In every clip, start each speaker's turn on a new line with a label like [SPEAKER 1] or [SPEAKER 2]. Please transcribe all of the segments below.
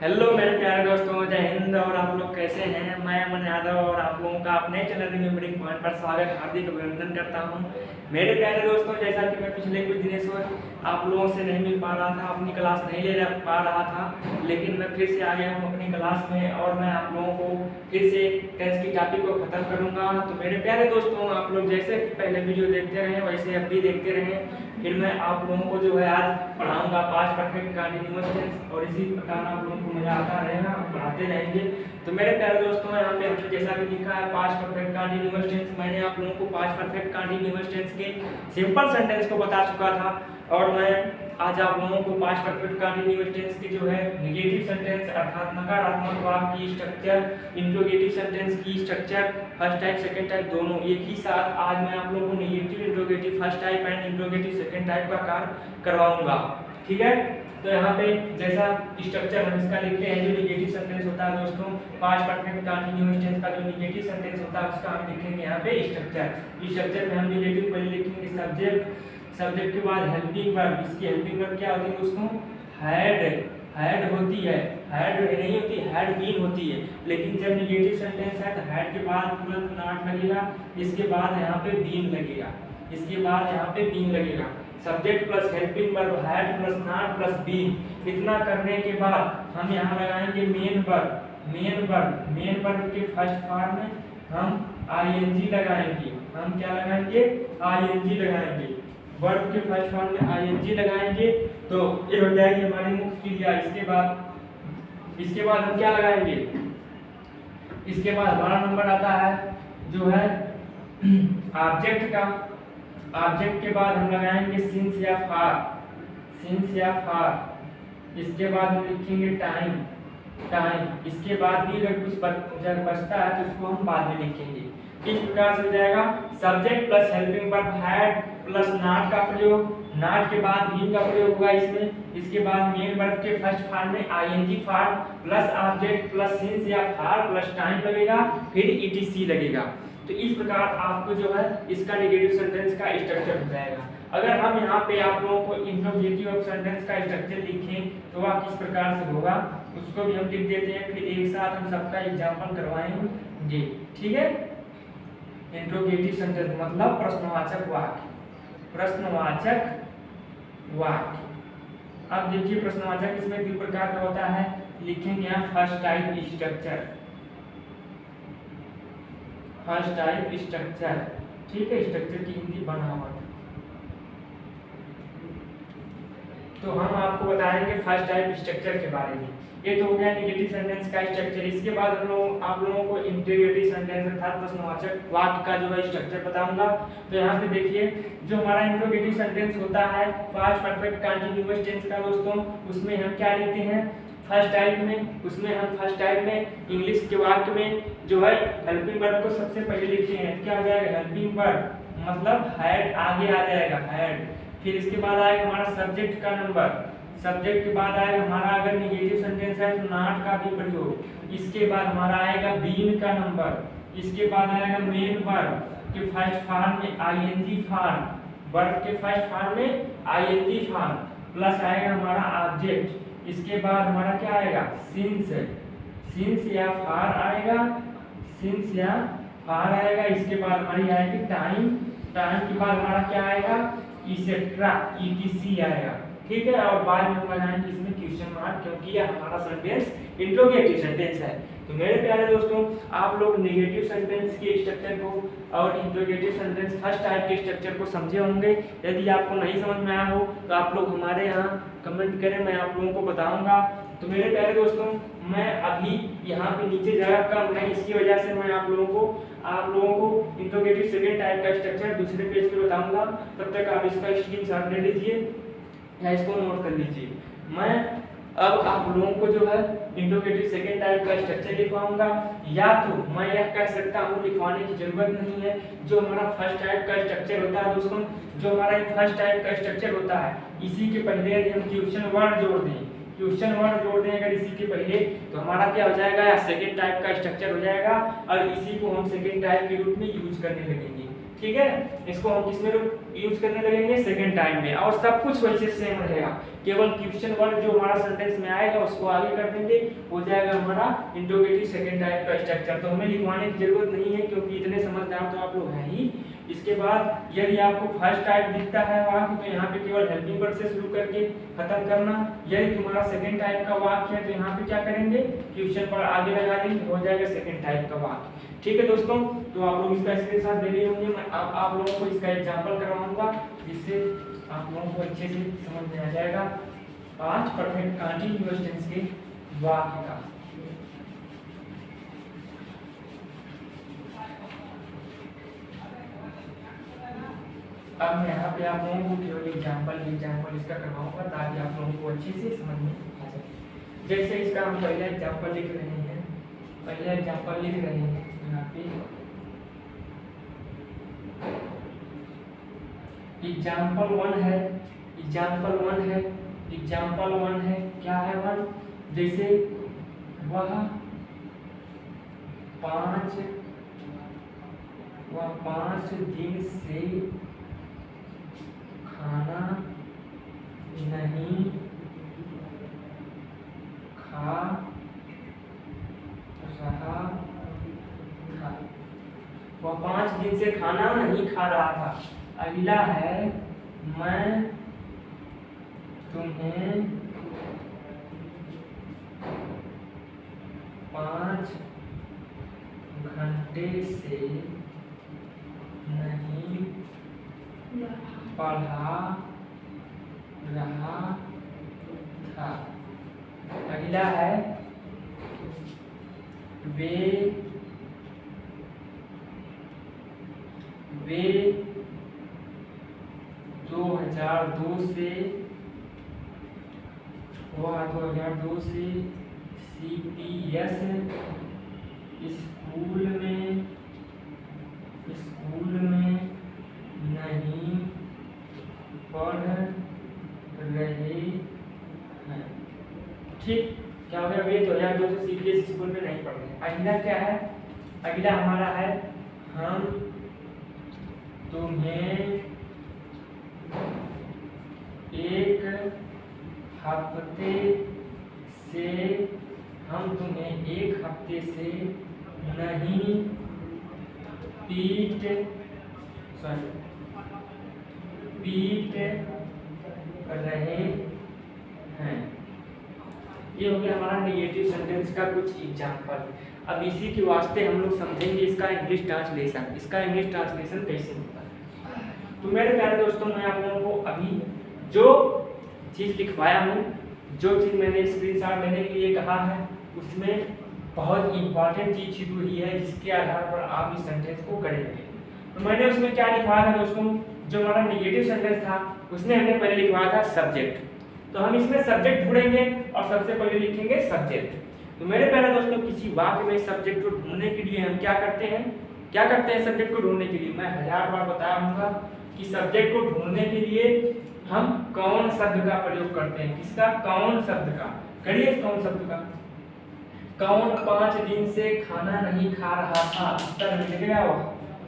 [SPEAKER 1] Hello मेरे प्यारे दोस्तों, जय हिंद। और आप लोग कैसे हैं? मैं अमन यादव और आप लोगों का अपने चैनल रिमेम्बरिंग पॉइंट पर स्वागत, हार्दिक अभिनंदन करता हूं। मेरे प्यारे दोस्तों, जैसा कि मैं पिछले कुछ दिनों से आप लोगों से नहीं मिल पा रहा था, अपनी क्लास नहीं ले पा रहा था, लेकिन मैं फिर से आ गया हूं अपनी क्लास में और मैं आप लोगों को फिर से टेंस की टॉपिक को ख़त्म करूँगा। तो मेरे प्यारे दोस्तों, आप लोग जैसे पहले वीडियो देखते रहें वैसे अब भी देखते रहें। फिर मैं आप लोगों को जो है आज पढ़ाऊंगा पास्ट परफेक्ट कंटीन्यूअस टेंस, और इसी प्रकार आप लोगों को मजा आता रहेगा, हम पढ़ाते रहेंगे। तो मेरे प्यारे दोस्तों, यहाँ पे हमने जैसा कि लिखा है पास्ट परफेक्ट कंटीन्यूअस टेंस, मैंने आप लोगों को पास्ट परफेक्ट कंटीन्यूअस टेंस के सिंपल सेंटेंस को बता चुका था, और मैं आज आप लोगों को पास्ट परफेक्ट कंटीन्यूअस टेंस की जो है नेगेटिव सेंटेंस अर्थात नकारात्मक वाक्य की स्ट्रक्चर, इंट्रोगेटिव सेंटेंस की structure, first type second type दोनों एक ही साथ आज मैं आप लोगों को negative interrogative first type and interrogative second type का कार्य करवाऊंगा। ठीक है, तो यहाँ पे जैसा स्ट्रक्चर हम इसका लिखते हैं, जो नेगेटिव सेंटेंस होता है दोस्तों, पास्ट परफेक्ट कंटीन्यूअस टेंस का जो नेगेटिव सेंटेंस होता है उसका हम लिखेंगे यहाँ पे स्ट्रक्चर में हम नेगेटिव पहले लिखेंगे सब्जेक्ट के बाद हेल्पिंग वर्ब। इसकी हेल्पिंग वर्ब क्या होती है दोस्तों? हैड होती है, हैड नहीं होती, हैड बीन होती है। लेकिन जब नेगेटिव सेंटेंस है तो हैड के बाद तुरंत नॉट लगेगा, इसके बाद यहाँ पे बीन लगेगा, subject plus helping verb had plus not plus been. इतना करने के बाद हम यहाँ लगाएंगे मेन वर्ब के फर्स्ट फॉर्म में हम आईएनजी लगाएंगे। हम क्या लगाएंगे? आईएनजी लगाएंगे। वर्ब के फर्स्ट फॉर्म में आईएनजी लगाएंगे तो ये हो जाएगी हमारी मुख्य क्रिया। इसके बाद हम क्या लगाएंगे? इसके बाद हमारा नंबर आता है जो है ऑब्जेक्ट का। ऑब्जेक्ट के बाद हम लगाएंगे सिंस या फार। इसके बाद हम लिखेंगे टाइम। इसके बाद भी अगर कुछ बचता है तो उसको हम बाद में लिखेंगे। इस प्रकार से हो जाएगा subject plus helping verb had plus not का प्रयोग, नॉट के बाद बीन का प्रयोग हुआ इसमें। इसके बाद मेन वर्ब के फर्स्ट फॉर्म में ING form plus object plus since या फार प्लस टाइम लगेगा, फिर ईटीसी लगेगा। तो इस प्रकार आपको जो है इसका नेगेटिव सेंटेंस का स्ट्रक्चर हो जाएगा। अगर हम यहाँ पे आप लोगों को इंट्रोगेटिव सेंटेंस का स्ट्रक्चर लिखें तो वह किस प्रकार से होगा उसको भी हम लिख देते हैं, फिर एक साथ हम सबका एग्जाम्पल करवाएंगे। ठीक है, इंट्रोगेटिव सेंटेंस मतलब प्रश्नवाचक वाक्य। अब देखिए प्रश्नवाचक इसमें दो प्रकार का होता है, लिखेंगे यहाँ फर्स्ट टाइप स्ट्रक्चर। ठीक है, स्ट्रक्चर की हिंदी बनावट। तो हम आपको बताएंगे फर्स्ट टाइप स्ट्रक्चर के बारे में। ये तो हो गया नेगेटिव सेंटेंस का स्ट्रक्चर। इसके बाद आप लोगों को इंट्रोगेटिव सेंटेंस अर्थात प्रश्नवाचक वाक्य का जो है स्ट्रक्चर बताऊंगा। तो यहाँ पे देखिए जो हमारा इंट्रोगेटिव सेंटेंस होता है पास्ट परफेक्ट कंटीन्यूअस टेंस का दोस्तों, उसमें हम क्या लिखते हैं? फर्स्ट टाइप में इंग्लिश के वाक्य में जो है हेल्पिंग वर्ब को सबसे पहले लिखते हैं। क्या हो जाएगा? हेल्पिंग वर्ब मतलब हैड आगे आ जाएगा, हैड। फिर इसके बाद आएगा हमारा सब्जेक्ट का नंबर, सब्जेक्ट के बाद आएगा हमारा अगर नेगेटिव सेंटेंस है तो नॉट का भी प्रयोग। इसके बाद हमारा आएगा बीन का नंबर। इसके बाद आएगा मेन वर्ब के फर्स्ट फॉर्म में आईएनजी फॉर्म, वर्ब के फर्स्ट फॉर्म में आईएनजी फॉर्म प्लस आएगा हमारा ऑब्जेक्ट। इसके बाद हमारा क्या आएगा? सिंस या फार आएगा। इसके बाद हमारी आएगी टाइम के बाद हमारा क्या आएगा? इसेट्रा ईटीसी आएगा। ठीक है, और बाद में हम लगाएंगे इसमें क्वेश्चन मार्क, क्योंकि यह हमारा सेंटेंस इंट्रोगेटिव सेंटेंस है। तो मेरे प्यारे दोस्तों, आप लोग नेगेटिव सेंटेंस के स्ट्रक्चर को और इंट्रोगेटिव सेंटेंस फर्स्ट टाइप के स्ट्रक्चर को समझे होंगे। यदि आपको नहीं समझ में आया हो तो आप लोग हमारे यहाँ कमेंट करें, मैं आप लोगों को बताऊंगा। तो मेरे प्यारे दोस्तों, मैं अभी यहाँ पे नीचे जगह कम है, इसकी वजह से मैं आप लोगों को इंट्रोगेटिव सेकंड टाइप का स्ट्रक्चर दूसरे पेज पे बताऊंगा। तब तक आप इसका स्क्रीनशॉट ले लीजिए या इसको नोट कर लीजिए। मैं अब आप लोगों को जो है इंट्रोगेटिव सेकंड टाइप का स्ट्रक्चर लिखवाऊंगा, या तो मैं यह कह सकता हूँ लिखवाने की जरूरत नहीं है। जो हमारा फर्स्ट टाइप का स्ट्रक्चर होता है दोस्तों, जो हमारा फर्स्ट टाइप का स्ट्रक्चर होता है, इसी के पहले यदि हम क्वेश्चन वर्ड जोड़ दें अगर इसी के पहले, तो हमारा क्या हो जाएगा? सेकंड टाइप का स्ट्रक्चर हो जाएगा, और इसी को हम सेकंड टाइप के रूप में यूज करने लगेंगे। ठीक है, इसको हम किसमें यूज करने लगेंगे, सेकंड टाइम में, और सब कुछ वैसे सेम रहेगा, केवल क्वेश्चन वर्ड जो हमारा सेंटेंस में आएगा उसको आगे कर देंगे, हो जाएगा हमारा इंट्रोगेटिव सेकंड टाइप का स्ट्रक्चर। तो हमें लिखवाने की जरूरत नहीं है क्योंकि इतने समझदार तो आप लोग हैं ही। इसके बाद यदि आपको फर्स्ट टाइप दिखता है वाक्य तो यहाँ पे केवल हेल्पिंग वर्ड से शुरू करके खत्म करना। यदि तुम्हारा सेकंड टाइप का वाक्य है तो यहाँ पे क्या करेंगे, क्वेश्चन पर आगे लगा देंगे, हो जाएगा सेकंड टाइप का वाक्य। ठीक है दोस्तों, तो आप लोग इसका स्क्रीनशॉट ले लिए होंगे। मैं आप लोगों को इसका एग्जांपल करवाऊंगा जिससे आप लोगों को अच्छे से समझ में आ जाएगा 5 परफेक्ट कंटीन्यूअस टेंस के वाक्य का। अब मैं यहाँ पे आप लोगों को केवल एग्जांपल इसका करवाऊंगा ताकि आप लोगों को अच्छे से समझ में आ जाए। जैसे इसका हम पहला एग्जांपल लिख रहे हैं, यहाँ पे एग्जांपल 1 है, क्या है 1, जैसे वह 5 दिन से खाना नहीं खा रहा था। वह 5 दिन से खाना नहीं खा रहा था। अगला है मैं तुम्हें 5 घंटे से नहीं पढ़ा रहा था। अगला है वे 2002 से CPS स्कूल में नहीं पढ़ रहे हैं। ठीक, क्या हो गया, वे 2002 से CPS स्कूल में नहीं पढ़ रहे। अगला क्या है, अगला हमारा है हम तुम्हें एक हफ्ते से नहीं पीट रहे हैं। ये हो गया हमारा नेगेटिव सेंटेंस का कुछ एग्जांपल। अब इसी के वास्ते हम लोग समझेंगे इसका इंग्लिश ट्रांसलेशन कैसे होता है। तो मेरे प्यारे दोस्तों, मैं आप लोगों को अभी जो चीज़ लिखवाया हूँ, जो चीज़ मैंने स्क्रीनशॉट लेने के लिए कहा है, उसमें बहुत इंपॉर्टेंट चीज़ छिपी हुई है जिसके आधार पर आप इस सेंटेंस को करेंगे। तो मैंने उसमें क्या लिखवाया था दोस्तों, जो हमारा नेगेटिव सेंटेंस था उसमें हमने पहले लिखवाया था सब्जेक्ट। तो हम इसमें सब्जेक्ट ढूंढेंगे और सबसे पहले लिखेंगे सब्जेक्ट। तो मेरे प्यारे दोस्तों, किसी वाक्य में सब्जेक्ट को ढूंढने के लिए हम क्या करते हैं सब्जेक्ट को ढूंढने के लिए मैं 1000 बार बताया हूँ कि सब्जेक्ट को ढूंढने के लिए हम कौन शब्द का प्रयोग करते हैं। किसका, कौन शब्द का। करिए कौन शब्द का। कौन 5 दिन से खाना नहीं खा रहा था, उत्तर मिल गया वह।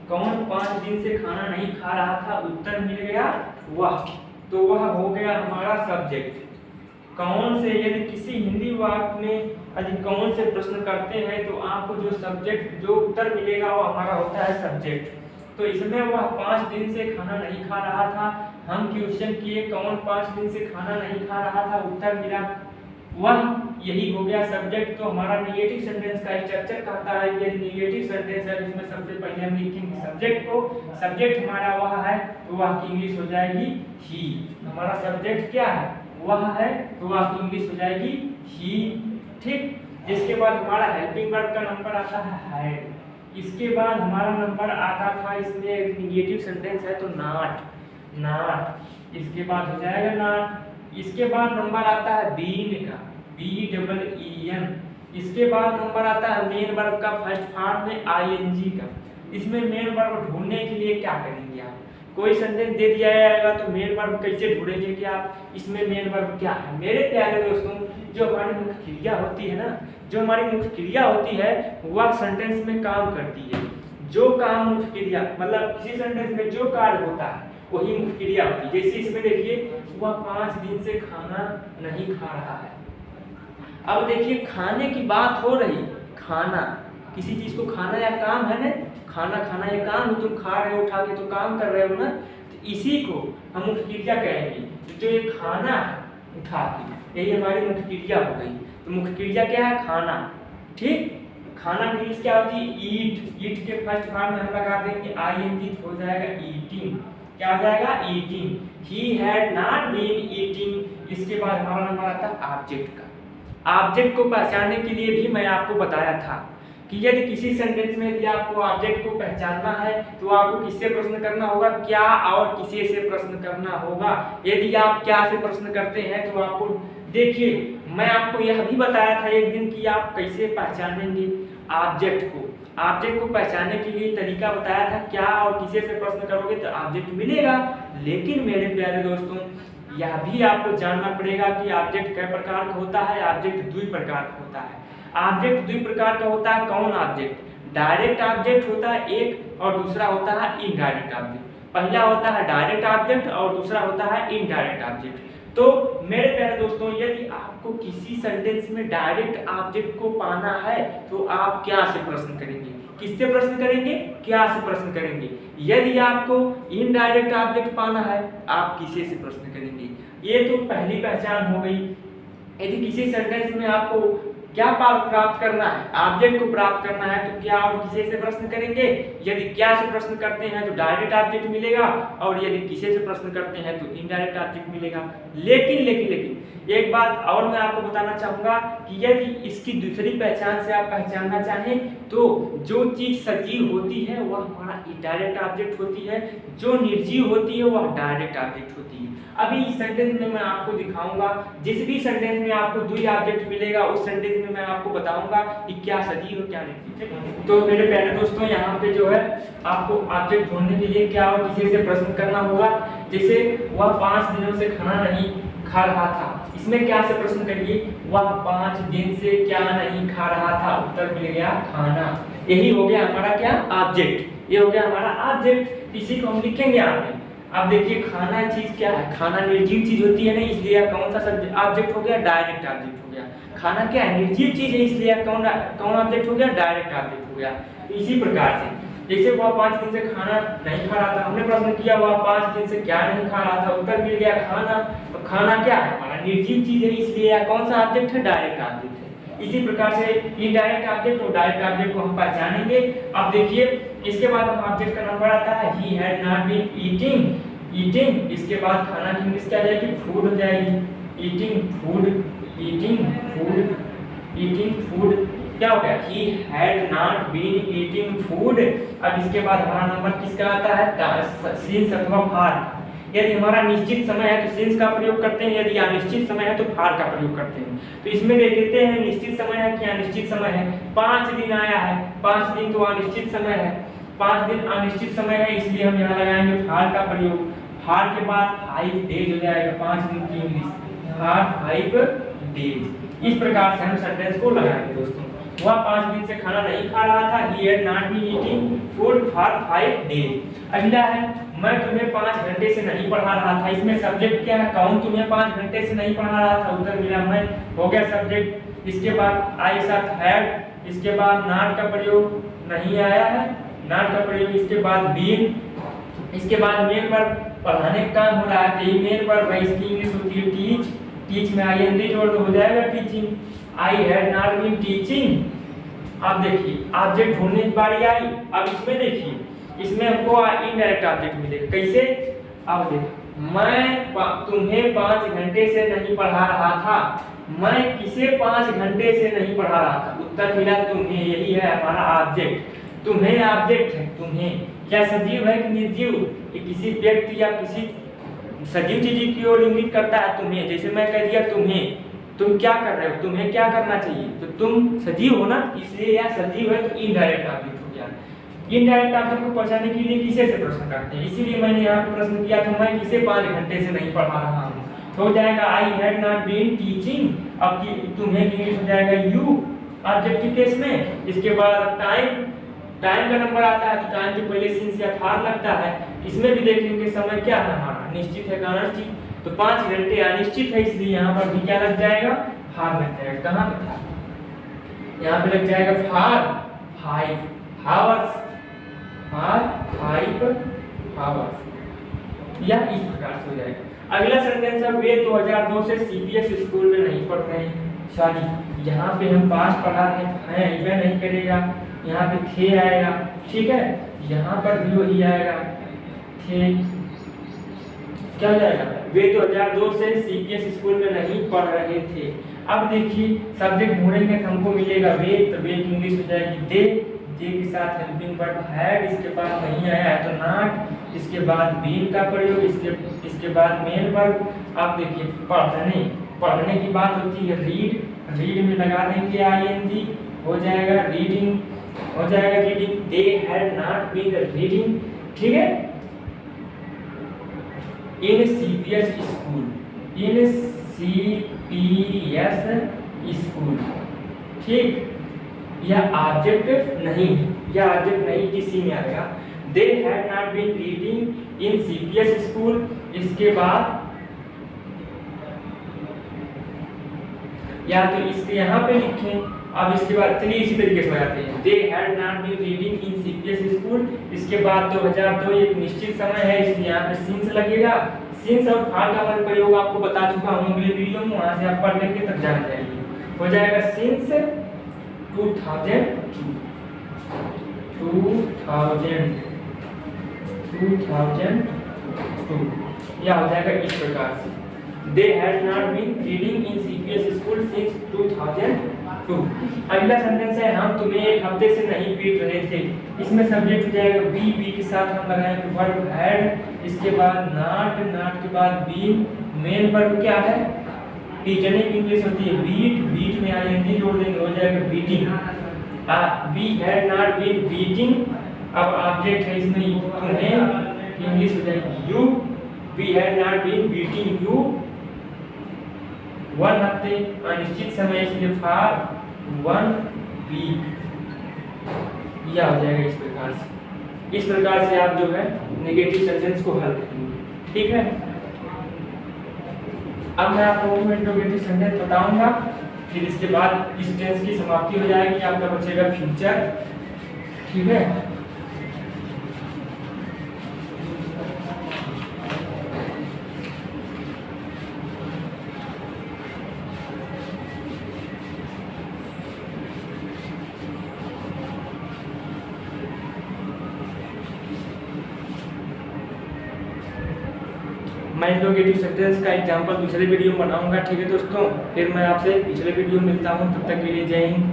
[SPEAKER 1] कौन 5 दिन से खाना नहीं खा रहा था, उत्तर मिल गया वह। तो वह हो गया हमारा सब्जेक्ट। कौन से, यदि किसी हिंदी वाक्य में यदि कौन से प्रश्न करते हैं तो आपको जो सब्जेक्ट जो उत्तर मिलेगा वो हमारा होता है सब्जेक्ट। तो इसमें वह 5 दिन से खाना नहीं खा रहा था, हम क्वेश्चन किए कौन 5 दिन से खाना नहीं खा रहा था, उत्तर मिला वह, यही हो गया सब्जेक्ट। तो हमारा नेगेटिव सेंटेंस का स्ट्रक्चर कहता है ये नेगेटिव सेंटेंस है जिसमें सबसे पहले हम लिखेंगे सब्जेक्ट को। सब्जेक्ट हमारा वह है तो वह की इंग्लिश हो जाएगी ही। हमारा सब्जेक्ट क्या है, वह है, तो वह की इंग्लिश हो जाएगी ही। ठीक, जिसके बाद हमारा हेल्पिंग वर्ब का नंबर आता है। इसके बाद हमारा नंबर आता था, इसमें नेगेटिव सेंटेंस है तो नॉट। इसके बाद हो जाएगा नॉट। इसके बाद नंबर आता है बीन का, BEEN। इसके बाद नंबर आता है मेन वर्ब का फर्स्ट फॉर्म में ING का। इसमें मेन वर्ब ढूंढने के लिए क्या करेंगे आप, कोई सेंटेंस दे दिया जाएगा तो मेन वर्ब कैसे ढूंढेंगे कि आप इसमें मेन वर्ब क्या है। मेरे प्यारे दोस्तों, जो हमारी मुख्य क्रिया होती है ना, जो हमारी मुख्य क्रिया होती है वह सेंटेंस में काम करती है। जो काम मुख्य क्रिया मतलब किसी सेंटेंस में जो कार्य होता है वही मुख्य क्रिया होती है। जैसे इसमें देखिए वह 5 दिन से खाना नहीं खा रहा है। अब देखिए खाने की बात हो रही, खाना किसी चीज को खाना या काम है ना, खाना खाना या काम है, तुम खा रहे हो उठा के तो काम कर रहे हो ना, तो इसी को हम मुख्य क्रिया कहेंगे। जो ये खाना उठा के यही हमारी मुख्य क्रिया हो गई। तो मुख्य क्रिया क्या है? खाना। ठीक, खाना मीन्स क्या होती है? ईट। ईट के फर्स्ट फॉर्म में हम लगा देंगे ing, हो जाएगा ईटिंग। क्या हो जाएगा? Eating. He had not been eating. इसके बाद हमारा नंबर आता है ऑब्जेक्ट का। ऑब्जेक्ट को पहचानने के लिए भी मैं आपको बताया था कि यदि किसी सेंटेंस में यदि आपको ऑब्जेक्ट को पहचानना है तो आपको किससे प्रश्न करना होगा? क्या और किसे से प्रश्न करना होगा। यदि आप क्या से प्रश्न करते हैं तो आपको देखिए मैं आपको यह भी बताया था एक दिन कि आप कैसे पहचानेंगे ऑब्जेक्ट को। ऑब्जेक्ट को पहचानने के लिए तरीका बताया था, क्या और किसे से प्रश्न करोगे तो ऑब्जेक्ट मिलेगा। लेकिन मेरे प्यारे दोस्तों यह भी आपको जानना पड़ेगा कि ऑब्जेक्ट कई प्रकार का होता है। ऑब्जेक्ट 2 प्रकार का होता है। ऑब्जेक्ट 2 प्रकार का होता है। कौन ऑब्जेक्ट? डायरेक्ट ऑब्जेक्ट होता है एक, और दूसरा होता है इनडायरेक्ट ऑब्जेक्ट। पहला होता है डायरेक्ट ऑब्जेक्ट और दूसरा होता है इनडायरेक्ट ऑब्जेक्ट। तो मेरे प्यारे दोस्तों यदि आपको किसी सेंटेंस में डायरेक्ट ऑब्जेक्ट को पाना है तो आप क्या से प्रश्न करेंगे? किससे प्रश्न करेंगे? क्या से प्रश्न करेंगे। यदि आपको इनडायरेक्ट ऑब्जेक्ट पाना है आप किसे से प्रश्न करेंगे। ये तो पहली पहचान हो गई। यदि किसी सेंटेंस में आपको क्या प्राप्त करना है? ऑब्जेक्ट को प्राप्त करना है तो क्या और किसे से प्रश्न करेंगे। यदि क्या से प्रश्न करते हैं तो डायरेक्ट ऑब्जेक्ट मिलेगा, और यदि किसे से प्रश्न करते हैं तो इनडायरेक्ट ऑब्जेक्ट मिलेगा। लेकिन लेकिन लेकिन एक बात और मैं आपको बताना चाहूंगा कि यदि इसकी दूसरी पहचान से आप पहचानना चाहें तो जो चीज सजीव होती है वह हमारा इनडायरेक्ट ऑब्जेक्ट होती है, जो निर्जीव होती है वह डायरेक्ट ऑब्जेक्ट होती है। अभी इस सेंटेंस में मैं आपको दिखाऊंगा, जिस भी सेंटेंस में आपको 2 ऑब्जेक्ट मिलेगा उस सेंटेंस में मैं आपको बताऊंगा कि क्या सजीव और क्या निर्जीव। तो मेरे प्यारे दोस्तों यहाँ पे जो है आपको ऑब्जेक्ट ढूंढने के लिए क्या और किसी से प्रश्न करना होगा। जैसे वह 5 दिनों से खाना नहीं खा रहा था, इसमें क्या से प्रश्न करिए? वह 5 दिन से क्या नहीं खा रहा था, उत्तर मिल गया खाना। यही हो गया हमारा क्या? ऑब्जेक्ट। ये हो गया हमारा ऑब्जेक्ट। इसी को हम लिखेंगे यहाँ पे। अब देखिए खाना चीज क्या है? खाना निर्जीव चीज होती है ना, इसलिए कौन सा ऑब्जेक्ट हो गया? डायरेक्ट ऑब्जेक्ट हो गया। खाना क्या है? निर्जीव चीज है, इसलिए कौन ऑब्जेक्ट हो गया? डायरेक्ट ऑब्जेक्ट हो गया। तो इसी प्रकार से जैसे वह 5 दिन से खाना नहीं खा रहा था, हमने प्रश्न किया वह 5 दिन से क्या नहीं खा रहा था, उत्तर मिल गया खाना। तो खाना क्या है? हमारा निर्जीव चीज है, इसलिए कौन सा ऑब्जेक्ट है? डायरेक्ट ऑब्जेक्ट है। इसी प्रकार से इनडायरेक्ट ऑब्जेक्ट और डायरेक्ट ऑब्जेक्ट को हम पहचानेंगे। अब देखिए इसके बाद हम ऑब्जेक्ट का नंबर आता है he had not been eating. इसके बाद खाना की इंग्लिश क्या आ जाएगी? फूड हो जाएगी। ईटिंग फूड क्या हो गया? He had not been eating food. अब इसके बाद हमारा नंबर किसका आता है? सिंस अथवा फार। यदि हमारा निश्चित समय है तो सिंस का प्रयोग करते हैं, यदि अनिश्चित समय है तो फार का प्रयोग करते हैं। तो इसमें देख लेते हैं निश्चित समय है कि अनिश्चित समय है। 5 दिन आया है, 5 दिन तो अनिश्चित समय है, 5 दिन अनिश्चित समय है, इसलिए हम यहाँ लगाएंगे फार का प्रयोग। फार के बाद 5 डेज हो जाएगा, 5 दिन की इंग्लिश 5 डेज। इस प्रकार से हम सेंटेंस को लगाएंगे दोस्तों। वह 5 दिन से खाना नहीं खा रहा था, he had not been eating food for 5 days। अगला है मैं तुम्हें 5 घंटे से नहीं पढ़ा रहा था। इसमें सब्जेक्ट क्या है? कौन तुम्हें 5 घंटे से नहीं पढ़ा रहा था, उत्तर मिला मैं, हो गया सब्जेक्ट। इसके बाद आई साथ हैड, इसके बाद नॉट का प्रयोग नहीं आया है, नॉट का प्रयोग। इसके बाद बीन, इसके बाद मेन पर पढ़ाने का काम हो रहा है, तो मेन पर इसकी इंग्लिश होती है टीच। टीच में आईएनजी जोड़ दो, हो जाएगा teaching. I had not been teaching. अब देखिए ऑब्जेक्ट ढूंढने की बारी आई। अब इसमें देखिए इसमें हमको इनडायरेक्ट ऑब्जेक्ट मिलेगा। कैसे? अब देखो मैं तुम्हें 5 घंटे से नहीं पढ़ा रहा था, मैं किसे 5 घंटे से नहीं पढ़ा रहा था, उत्तर मिला तुम्हें। यही है हमारा ऑब्जेक्ट। तुम्हें ऑब्जेक्ट है, तुम्हें क्या सजीव है कि निर्जीव? ये किसी व्यक्ति या किसी सजीव चीज की ओर इंगित करता है। तुम्हें, जैसे मैं कह दिया तुम्हें, तुम क्या कर रहे हो, तुम्हें क्या करना चाहिए, तो तुम सजीव हो ना, इसलिए यह सजीव है तो इनडायरेक्ट ऑब्जेक्ट हो गया। इनडायरेक्ट ऑब्जेक्ट को पहचानने के लिए किसे से प्रश्न करते हैं, इसीलिए मैंने यहाँ पे प्रश्न किया था मैं किसे 5 घंटे से नहीं पढ़ा रहा हूँ, तो हो जाएगा I had not been teaching. अब तुम्हें इंग्लिश हो जाएगा यू ऑब्जेक्ट के केस में। इसके बाद टाइम टाइम का नंबर आता है तो टाइम के पहले सिंस या फार लगता है। इसमें भी देखेंगे समय क्या है हमारा, निश्चित है का अनिश्चित, तो 5 घंटे अनिश्चित है, इसलिए यहाँ पर भी क्या लग जाएगा, फार लग जाएगा। कहाँ पे था, यहाँ पे लग जाएगा फार 5 हावर्स, फार 5 हावर्स, या इस प्रकार से हो जाएगा। अगला सेंटेंस है वे 2002 से सीबीएस स्कूल में नहीं पढ़ रहे हैं। सॉरी, यहाँ पे हम पास पढ़ा है, वह नहीं करेगा, यहाँ पे थे आएगा, ठीक है। यहाँ पर भी वही आएगा, थे क्या जाएगा, वे 2002 से सीबीएस स्कूल में नहीं पढ़ रहे थे। अब देखिए सब्जेक्ट ढूंढेंगे तो हमको मिलेगा वे, तो वे की इंग्लिश हो जाएगी दे, जे के साथ हेल्पिंग वर्ब हैड, इसके बाद नहीं आया है तो नॉट, इसके बाद बीन का प्रयोग, इसके बाद मेन वर्ब। अब देखिए पढ़ने की बात होती है रीड, रीड में लगा देंगे आईएनजी, हो जाएगा रीडिंग, हो जाएगा reading, they had not been reading, ठीक है। In CBS school, in CBS school, ठीक। यह ऑब्जेक्ट नहीं, यह ऑब्जेक्ट नहीं किसी में आएगा। They had not been reading in CBS school, इसके बाद या तो इसके यहाँ पे लिखें। अब इसके बाद चलिए इसी तरीके से हो जाते हैं, they had not been reading in CBS school, इसके बाद 2002 एक निश्चित समय है, इसलिए यहाँ पे सिंस लगेगा। सिंस और फार का मैं प्रयोग आपको बता चुका हूँ अगले वीडियो में, वहां से आप पढ़ लेंगे तब जान जाएंगे। हो जाएगा सिंस 2002, या हो जाएगा इस प्रकार से, they had not been reading in CBS school since 2002। अगला सेंटेंस है हम तुम्हें एक हफ्ते से नहीं पीट रहे थे। इसमें सब्जेक्ट हो जाएगा बी के साथ हम लगाएंगे वर्ब हैड, इसके बाद नॉट, नॉट के बाद बीन, मेन वर्ब क्या है, पीटने की इंग्लिश होती है बीट, बीट में आईएनजी जोड़ देंगे, हो जाएगा beating. We had not been beating, अब ऑब्जेक्ट है इसमें तुम्हें, इंग्लिश हो जाएगी you, we had not been beating you. 1 हफ्ते अनिश्चित समय, इसलिए फॉर 1 वीक, यह हो जाएगा इस प्रकार से। इस प्रकार से आप जो है नेगेटिव सेंटेंस को हल करेंगे, ठीक है। अब मैं आप लोगों को इंट्रोगेटिव सेंटेंस बताऊंगा, फिर इसके बाद इस टेंस की समाप्ति हो जाएगी, आपका बचेगा फ्यूचर, ठीक है। मैं इंट्रोगेटिव सेंटेंस का एग्जांपल दूसरे वीडियो में बनाऊंगा, ठीक है दोस्तों। फिर मैं आपसे पिछले वीडियो में मिलता हूं, तब तक के लिए जय हिंद।